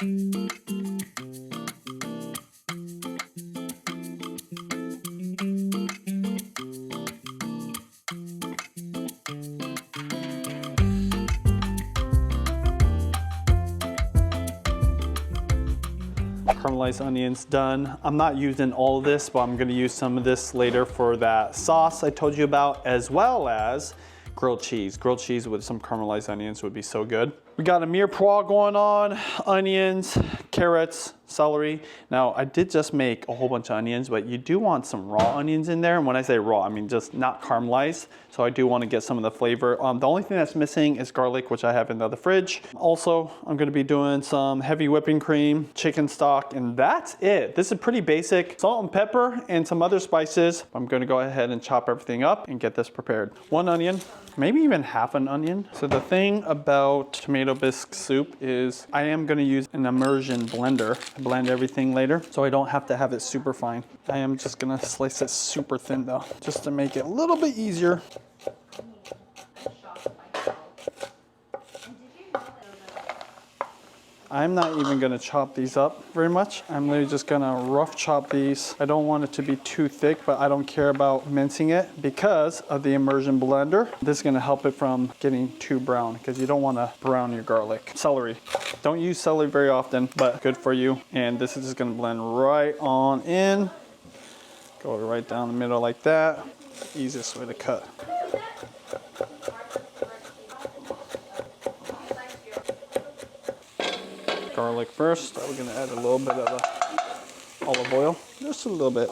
Caramelized onions done. I'm not using all of this, but I'm gonna use some of this later for that sauce I told you about, as well as grilled cheese. Grilled cheese with some caramelized onions would be so good. We got a mirepoix going on, onions, carrots, celery. Now, I did just make a whole bunch of onions, but you do want some raw onions in there. And when I say raw, I mean just not caramelized. So I do want to get some of the flavor. The only thing that's missing is garlic, which I have in the other fridge. Also, I'm going to be doing some heavy whipping cream, chicken stock, and that's it. This is pretty basic. Salt and pepper and some other spices. I'm going to go ahead and chop everything up and get this prepared. One onion, maybe even half an onion. So the thing about tomato bisque soup is I am going to use an immersion blender to blend everything later, so I don't have to have it super fine. I am just going to slice it super thin though, just to make it a little bit easier. I'm not even gonna chop these up very much. I'm literally just gonna rough chop these. I don't want it to be too thick, but I don't care about mincing it because of the immersion blender. This is gonna help it from getting too brown because you don't wanna brown your garlic. Celery. Don't use celery very often, but good for you. And this is just gonna blend right on in. Go right down the middle like that. Easiest way to cut. Garlic first. We're gonna add a little bit of olive oil, just a little bit.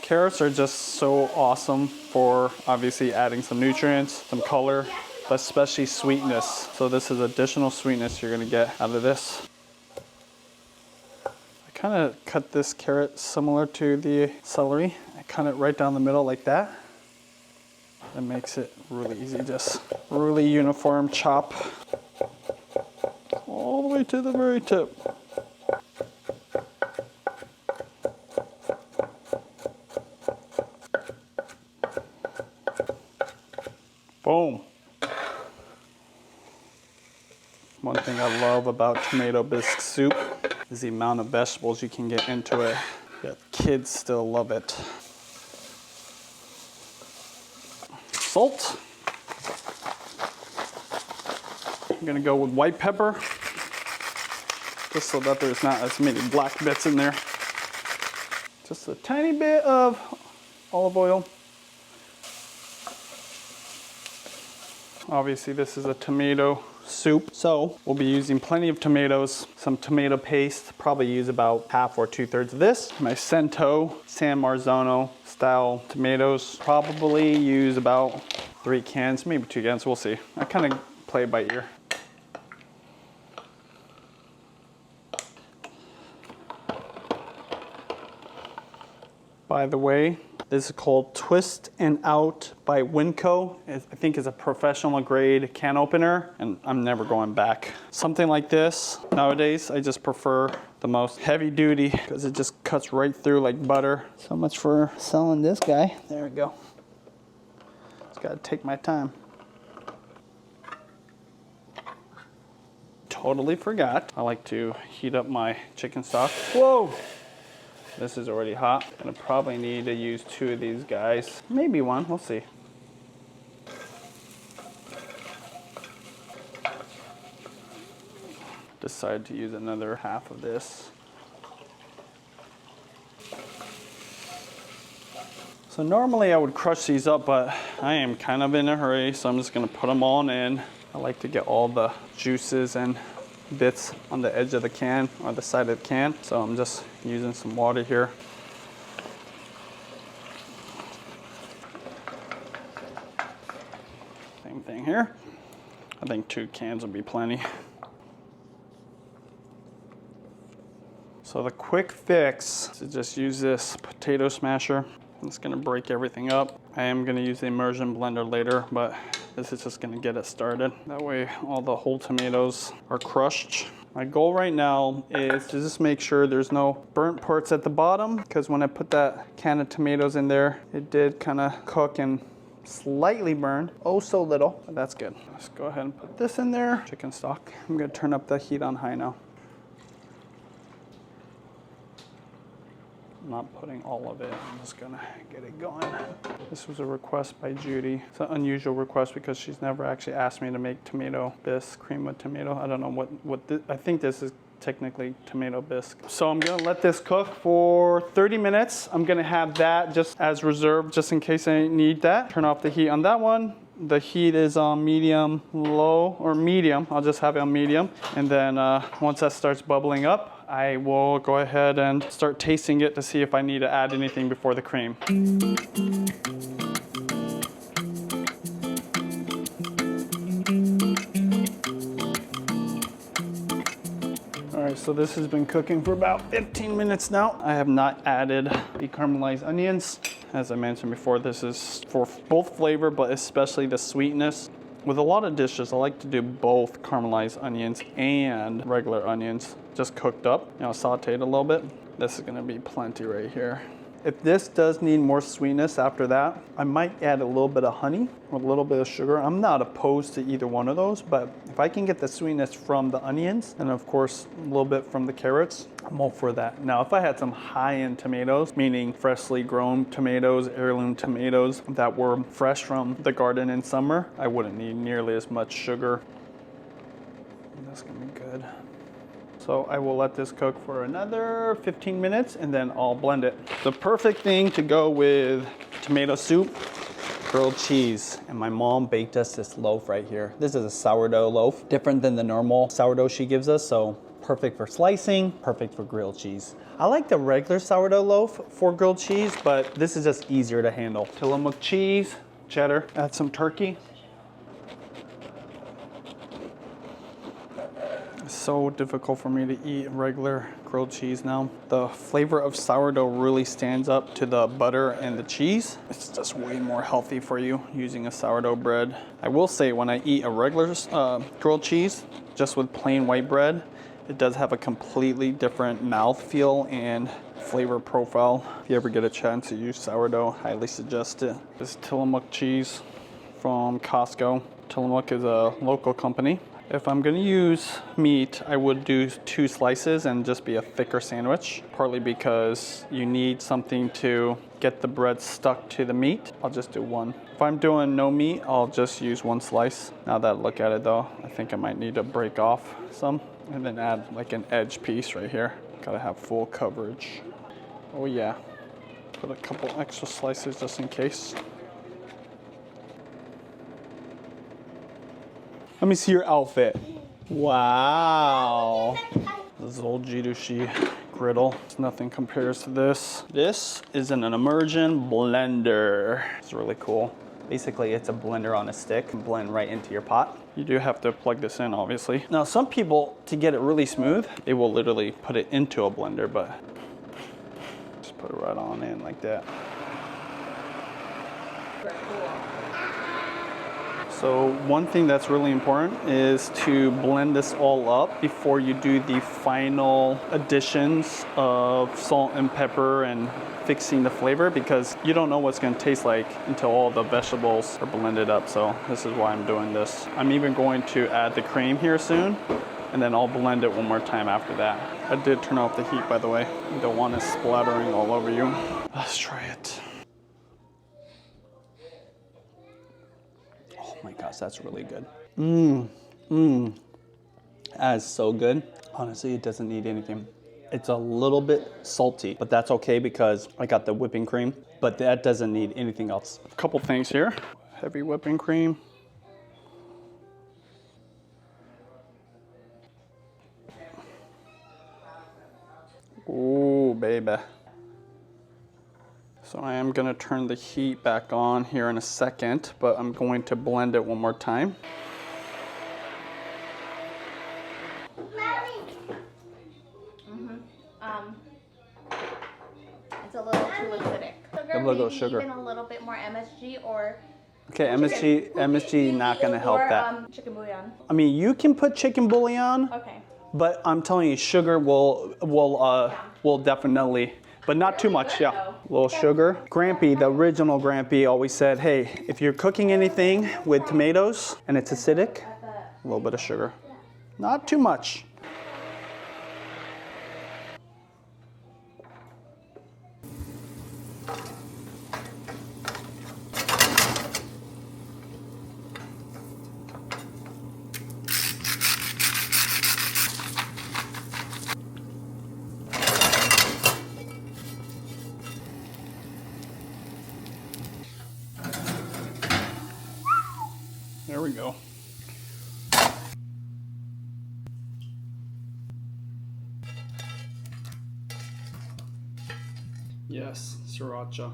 Carrots are just so awesome for obviously adding some nutrients, some color, but especially sweetness. So this is additional sweetness you're gonna get out of this. I kind of cut this carrot similar to the celery. I cut it right down the middle like that. That makes it really easy, just really uniform chop all the way to the very tip. Boom. One thing I love about tomato bisque soup is the amount of vegetables you can get into it. Yet kids still love it. Salt. I'm gonna go with white pepper, just so that there's not as many black bits in there. Just a tiny bit of olive oil. Obviously this is a tomato soup, so we'll be using plenty of tomatoes, some tomato paste, probably use about half or 2/3 of this. My Cento San Marzano style tomatoes, probably use about 3 cans, maybe 2 cans, we'll see. I kind of play it by ear. By the way, this is called Twist and Out by Winco. I think it's a professional grade can opener, and I'm never going back. Something like this, nowadays, I just prefer the most heavy duty because it just cuts right through like butter. So much for selling this guy. There we go. Just gotta take my time. Totally forgot. I like to heat up my chicken stock. Whoa! This is already hot. Gonna probably need to use 2 of these guys. Maybe 1, we'll see. Decide to use another half of this. So normally I would crush these up, but I am kind of in a hurry, so I'm just gonna put them all in. I like to get all the juices and bits on the edge of the can or the side of the can. So I'm just using some water here. Same thing here. I think 2 cans will be plenty. So the quick fix is to just use this potato smasher. It's gonna break everything up. I am gonna use the immersion blender later, but this is just gonna get it started. That way all the whole tomatoes are crushed. My goal right now is to just make sure there's no burnt parts at the bottom, because when I put that can of tomatoes in there, it did kind of cook and Slightly burned, oh so little, but that's good. Let's go ahead and put this in there. Chicken stock. I'm gonna turn up the heat on high now. I'm not putting all of it, I'm just gonna get it going. This was a request by Judy. It's an unusual request because she's never actually asked me to make tomato bisque, cream with tomato. I don't know what this, I think this is technically tomato bisque. So I'm gonna let this cook for 30 minutes. I'm gonna have that just as reserve, just in case I need that. Turn off the heat on that one. The heat is on medium, low, or medium. I'll just have it on medium. And then once that starts bubbling up, I will go ahead and start tasting it to see if I need to add anything before the cream. All right, so this has been cooking for about 15 minutes now. I have not added the caramelized onions. As I mentioned before, this is for both flavor, but especially the sweetness. With a lot of dishes, I like to do both caramelized onions and regular onions, just cooked up, sauteed a little bit. This is gonna be plenty right here. If this does need more sweetness after that, I might add a little bit of honey or a little bit of sugar. I'm not opposed to either one of those, but if I can get the sweetness from the onions and of course a little bit from the carrots, I'm all for that. Now, if I had some high-end tomatoes, meaning freshly grown tomatoes, heirloom tomatoes that were fresh from the garden in summer, I wouldn't need nearly as much sugar. That's gonna be good. So I will let this cook for another 15 minutes and then I'll blend it. The perfect thing to go with tomato soup, grilled cheese. And my mom baked us this loaf right here. This is a sourdough loaf, different than the normal sourdough she gives us. So perfect for slicing, perfect for grilled cheese. I like the regular sourdough loaf for grilled cheese, but this is just easier to handle. Tillamook cheese, cheddar, add some turkey. So difficult for me to eat regular grilled cheese now. The flavor of sourdough really stands up to the butter and the cheese. It's just way more healthy for you using a sourdough bread. I will say when I eat a regular grilled cheese, just with plain white bread, it does have a completely different mouthfeel and flavor profile. If you ever get a chance to use sourdough, highly suggest it. This is Tillamook cheese from Costco. Tillamook is a local company. If I'm gonna use meat, I would do 2 slices and just be a thicker sandwich, partly because you need something to get the bread stuck to the meat. I'll just do 1. If I'm doing no meat, I'll just use 1 slice. Now that I look at it though, I think I might need to break off some and then add like an edge piece right here. Gotta have full coverage. Oh yeah, put a couple extra slices just in case. Let me see your outfit. Wow. This old Jidushi griddle. Nothing compares to this. This is an immersion blender. It's really cool. Basically, it's a blender on a stick. Blend right into your pot. You do have to plug this in, obviously. Now, some people, to get it really smooth, they will literally put it into a blender, but just put it right on in like that. So one thing that's really important is to blend this all up before you do the final additions of salt and pepper and fixing the flavor, because you don't know what's going to taste like until all the vegetables are blended up. So this is why I'm doing this. I'm even going to add the cream here soon, and then I'll blend it one more time after that. I did turn off the heat, by the way. You don't want it splattering all over you. Let's try it. Oh my gosh, that's really good. That is so good. Honestly, it doesn't need anything. It's a little bit salty, but that's okay because I got the whipping cream, but that doesn't need anything else. A couple things here. Heavy whipping cream. Ooh, baby. So I am gonna turn the heat back on here in a second, but I'm going to blend it one more time. It's a little too acidic. Sugar, even a little bit more MSG or... Okay, MSG not gonna help that. Chicken bouillon. I mean, you can put chicken bouillon. Okay. But I'm telling you, sugar will definitely but not too much, yeah. A little sugar. Grampy, the original Grampy, always said, hey, if you're cooking anything with tomatoes and it's acidic, a little bit of sugar. Not too much. There we go. Yes, sriracha,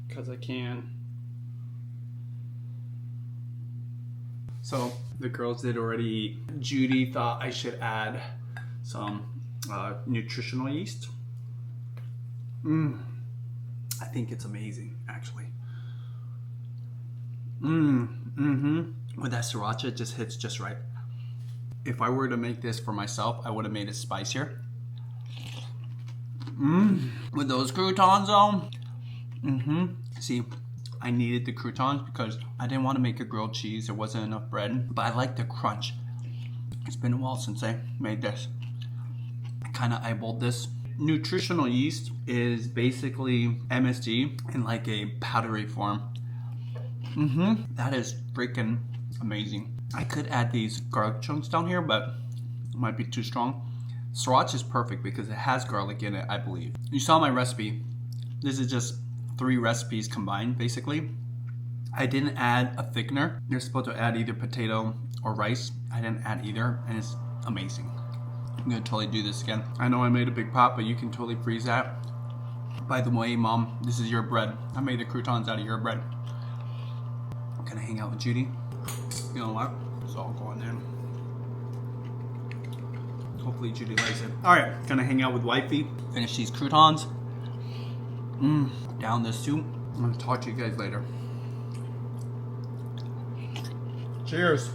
because I can. So the girls did already eat. Judy thought I should add some nutritional yeast. I think it's amazing, actually. With that sriracha, it just hits just right. If I were to make this for myself, I would have made it spicier. With those croutons though, see, I needed the croutons because I didn't want to make a grilled cheese. There wasn't enough bread, but I like the crunch. It's been a while since I made this. I kind of eyeballed this. Nutritional yeast is basically MSG in like a powdery form. That is freaking amazing. I could add these garlic chunks down here, but it might be too strong. Sriracha is perfect because it has garlic in it, I believe. You saw my recipe. This is just 3 recipes combined, basically. I didn't add a thickener. You're supposed to add either potato or rice. I didn't add either, and it's amazing. I'm gonna totally do this again. I know I made a big pot, but you can totally freeze that. By the way, Mom, this is your bread. I made the croutons out of your bread. I'm gonna hang out with Judy. You know what? It's all going in. Hopefully Judy likes it. All right, gonna hang out with wifey. Finish these croutons. Down this soup. I'm gonna talk to you guys later. Cheers.